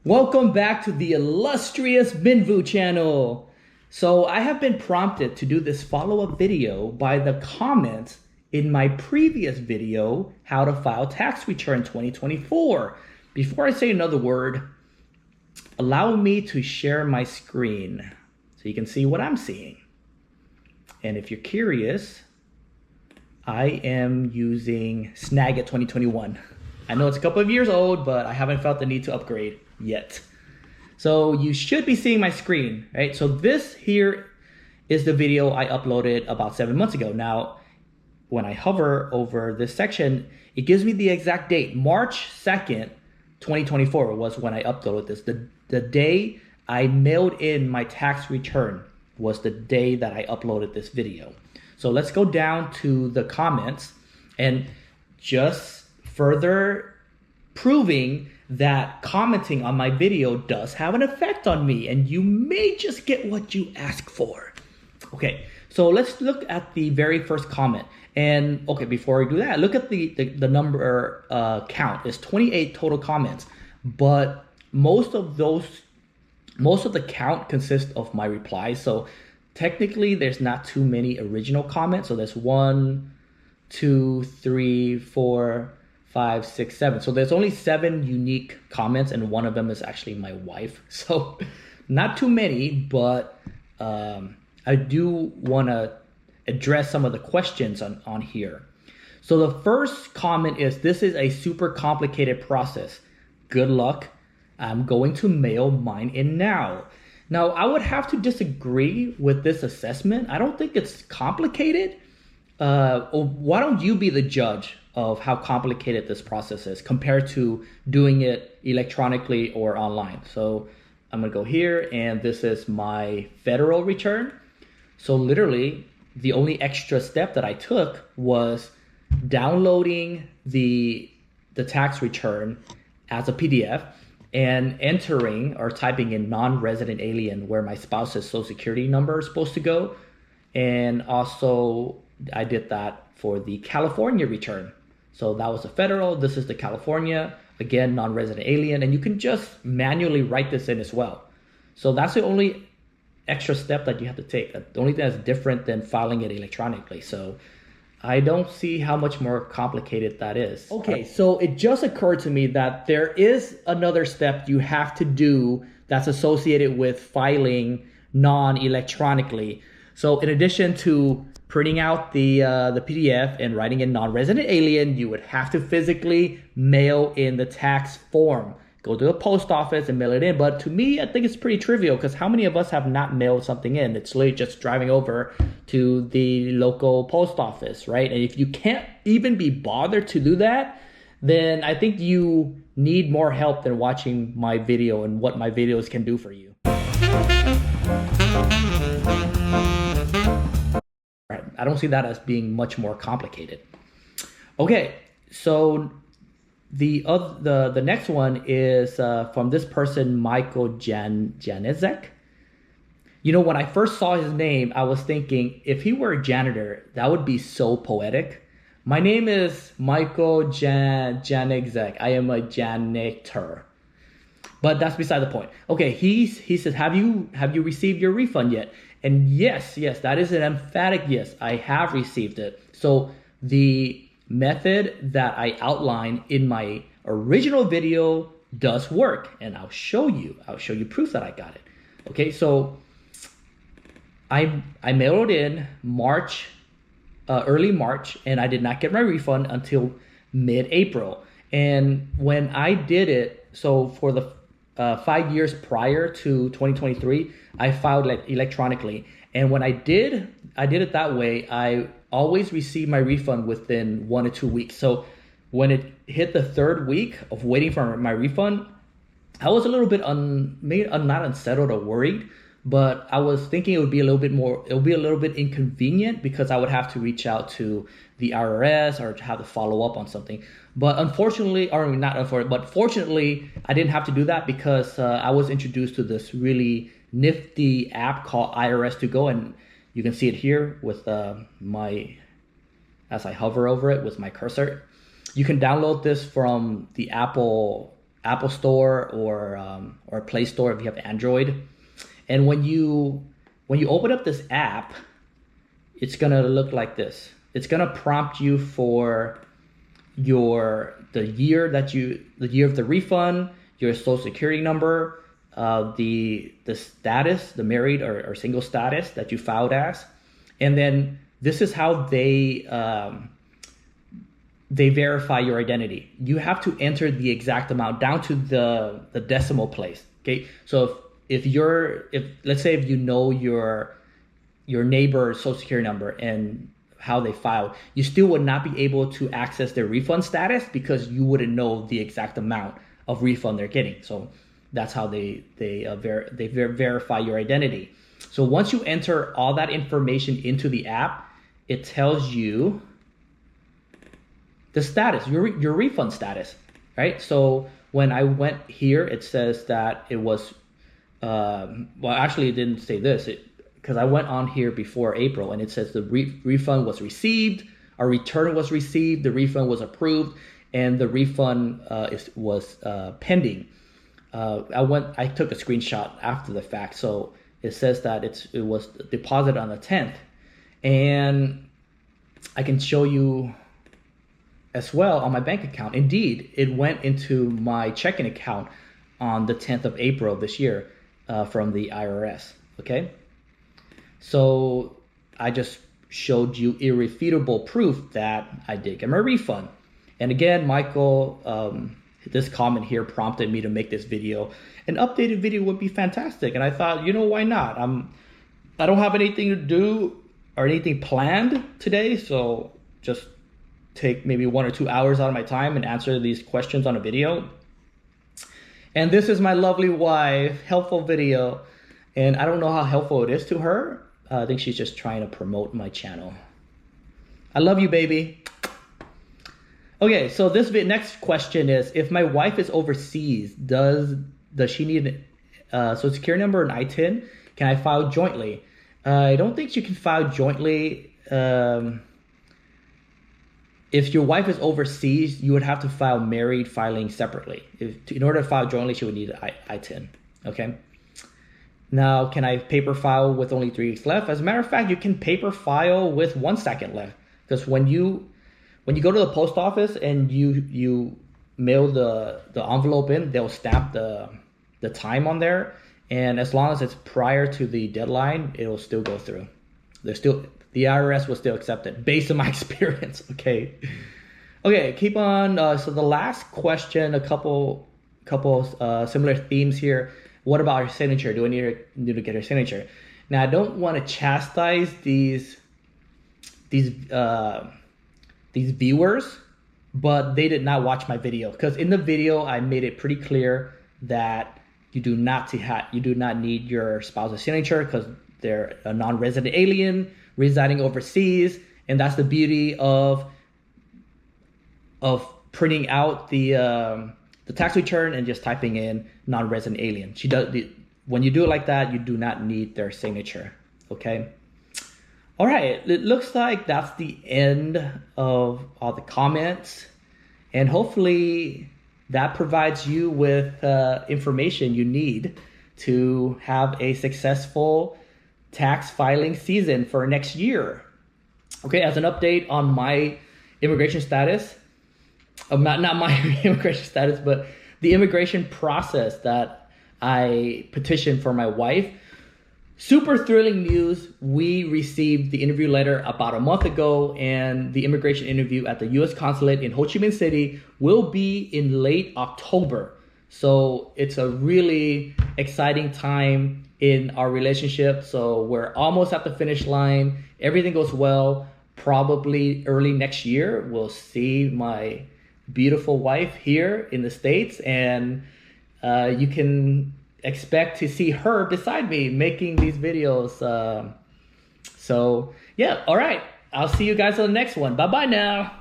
Welcome back to the illustrious Minvu channel. So I have been prompted to do this follow-up video by the comments in my previous video, how to file tax return 2024. Before I say another word, allow me to share my screen so you can see what I'm seeing. And if you're curious, I am using Snagit 2021. I know it's a couple of years old, but I haven't felt the need to upgrade yet. So you should be seeing my screen, right? So this here is the video I uploaded about 7 months ago. Now, when I hover over this section, it gives me the exact date. March 2nd, 2024 was when I uploaded this. The day I mailed in my tax return was the day that I uploaded this video. So let's go down to the comments and just further proving that commenting on my video does have an effect on me, and you may just get what you ask for. Okay, so let's look at the very first comment. And okay, before I do that, look at the number count. It's 28 total comments, but most of the count consists of my replies. So technically there's not too many original comments. So there's 1, 2, 3, 4, 5, 6, 7. So there's only 7 unique comments, and one of them is actually my wife. So not too many, but I do want to address some of the questions on here. So the first comment is, this is a super complicated process. Good luck. I'm going to mail mine in now. Now, I would have to disagree with this assessment. I don't think it's complicated. Why don't you be the judge of how complicated this process is compared to doing it electronically or online? So I'm gonna go here, and this is my federal return. So literally the only extra step that I took was downloading the tax return as a PDF and entering or typing in non-resident alien, where my spouse's social security number is supposed to go. And also I did that for the California return. So that was the federal, this is the California, again, non-resident alien, and you can just manually write this in as well. So that's the only extra step that you have to take. The only thing that's different than filing it electronically. So I don't see how much more complicated that is. Okay, so it just occurred to me that there is another step you have to do that's associated with filing non-electronically. So in addition to printing out the PDF and writing in non-resident alien, you would have to physically mail in the tax form. Go to a post office and mail it in. But to me, I think it's pretty trivial, because how many of us have not mailed something in? It's literally just driving over to the local post office, right? And if you can't even be bothered to do that, then I think you need more help than watching my video and what my videos can do for you. I don't see that as being much more complicated. Okay, so the next one is from this person, Michael Janizek. You know, when I first saw his name, I was thinking, if he were a janitor, that would be so poetic. My name is Michael Janizek. I am a janitor. But that's beside the point. Okay, he says, have you received your refund yet? And yes, that is an emphatic yes, I have received it. So the method that I outlined in my original video does work, and I'll show you proof that I got it. Okay, so I mailed in early March, and I did not get my refund until mid-April. And when I did it, so for the 5 years prior to 2023, I filed electronically. And when I did it that way, I always received my refund within 1 to 2 weeks. So when it hit the 3rd week of waiting for my refund, I was a little bit not unsettled or worried, but I was thinking it would be a little bit inconvenient, because I would have to reach out to the IRS or to have to follow up on something. But fortunately, I didn't have to do that, because I was introduced to this really nifty app called IRS to Go, and you can see it here with as I hover over it with my cursor. You can download this from the Apple Apple Store or Play Store if you have Android. And when you open up this app, it's gonna look like this. It's gonna prompt you for the year of the refund, your social security number, the status, the married or single status that you filed as, and then this is how they verify your identity. You have to enter the exact amount down to the decimal place. Okay, so if let's say if you know your neighbor's social security number and how they filed, you still would not be able to access their refund status because you wouldn't know the exact amount of refund they're getting. So that's how they verify your identity. So once you enter all that information into the app, it tells you the status, your refund status, right? So when I went here, it says that it was, well, actually it didn't say this, because I went on here before April and it says the refund was received, a return was received, the refund was approved, and the refund was pending. I took a screenshot after the fact, so it says that it was deposited on the 10th, and I can show you as well on my bank account. Indeed, it went into my checking account on the 10th of April this year from the IRS. Okay, so I just showed you irrefutable proof that I did get my refund. And again, Michael, this comment here prompted me to make this video. An updated video would be fantastic. And I thought, why not? I don't have anything to do or anything planned today. So just take maybe 1 or 2 hours out of my time and answer these questions on a video. And this is my lovely wife, helpful video. And I don't know how helpful it is to her. I think she's just trying to promote my channel. I love you, baby. Okay, so this next question is, if my wife is overseas, does she need a social security number and ITIN? Can I file jointly? I don't think you can file jointly. If your wife is overseas, you would have to file married filing separately. In order to file jointly, she would need an ITIN, okay? Now, can I paper file with only 3 weeks left? As a matter of fact, you can paper file with 1 second left, because when you go to the post office and you mail the envelope in, they'll stamp the time on there, and as long as it's prior to the deadline, it'll still go through. The IRS will still accept it based on my experience. Okay, keep on. So the last question, a couple similar themes here. What about her signature? Do I need to get her signature? Now, I don't want to chastise these viewers, but they did not watch my video, because in the video I made it pretty clear that you do not need your spouse's signature because they're a non-resident alien residing overseas, and that's the beauty of printing out the tax return and just typing in non-resident alien. When you do it like that, you do not need their signature. Okay. All right, it looks like that's the end of all the comments, and hopefully that provides you with information you need to have a successful tax filing season for next year. Okay, as an update on my immigration status, not my immigration status, but the immigration process that I petitioned for my wife. Super thrilling news. We received the interview letter about a month ago, and the immigration interview at the U.S. Consulate in Ho Chi Minh City will be in late October. So it's a really exciting time in our relationship. So we're almost at the finish line. Everything goes well. Probably early next year, we'll see my beautiful wife here in the States, and you can expect to see her beside me making these videos. So yeah, all right, I'll see you guys on the next one. Bye bye now.